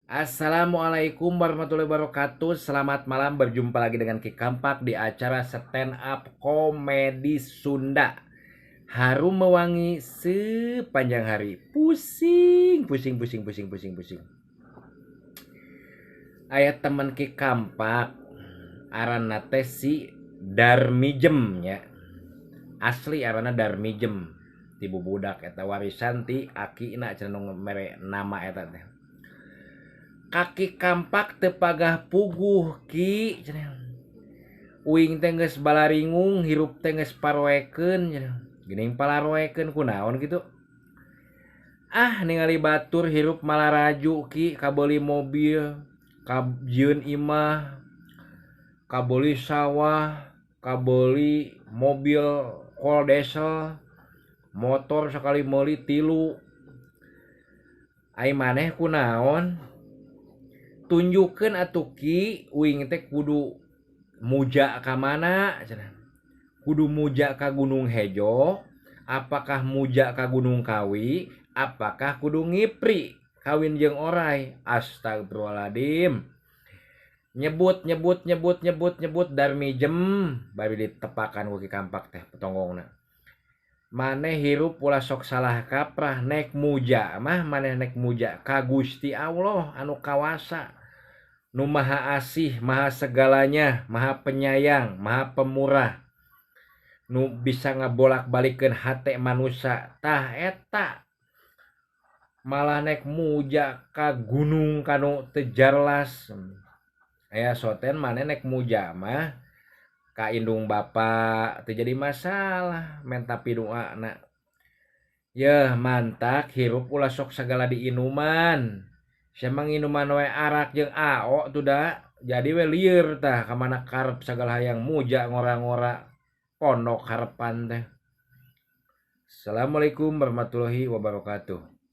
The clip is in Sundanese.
Assalamualaikum warahmatullahi wabarakatuh. Selamat malam, berjumpa lagi dengan Ki Kampak di acara stand up komedi Sunda. Harum mewangi sepanjang hari. Pusing, pusing, pusing, pusing, pusing, pusing. Ayat teman Ki Kampak, arana teh si Darmijem ya. Asli arana Darmijem. Ti budak eta warisan ti akina cenah mere nama eta teh. Kaki Kampak tepagah puguh Ki uing teh geus balaringung hirup teh geus paroekeun geuning palaroekeun kunaon gitu ningali batur hirup malah raju Ki kabeli mobil kabieun imah kabeli sawah kabeli mobil kol diesel motor sekali meuli 3 ai maneh kunaon tunjukkeun atuh Ki uing teh kudu muja ka mana cenah. Kudu muja ka Gunung Hejo, apakah muja ka Gunung Kawi, apakah kudu ngipri kawin jeung oray. Astagfirullahaladzim. Nyebut Darmijem bari ditepakan ku Ki Kampak teh petonggongna. Maneh hirup ulah sok salah kaprah nek muja mah maneh nek muja ka Gusti Allah anu kawasa. Nu maha asih, maha segalanya, maha penyayang, maha pemurah. Nu bisa ngabolak-balikeun hate manusia. Tah eta malah nek muja ka gunung kanu teu jarlas. Aya soten maneh nek muja mah ka indung bapa teu jadi masalah men tapi doana. Yeuh mantak hirup ulah sok sagala diinuman. Siamang inuman we arak jeung AO tuh da. Jadi we lieur tah ka mana karep sagala hayang muja ngora-ngora pondok harepan teh. Assalamualaikum warahmatullahi wabarakatuh.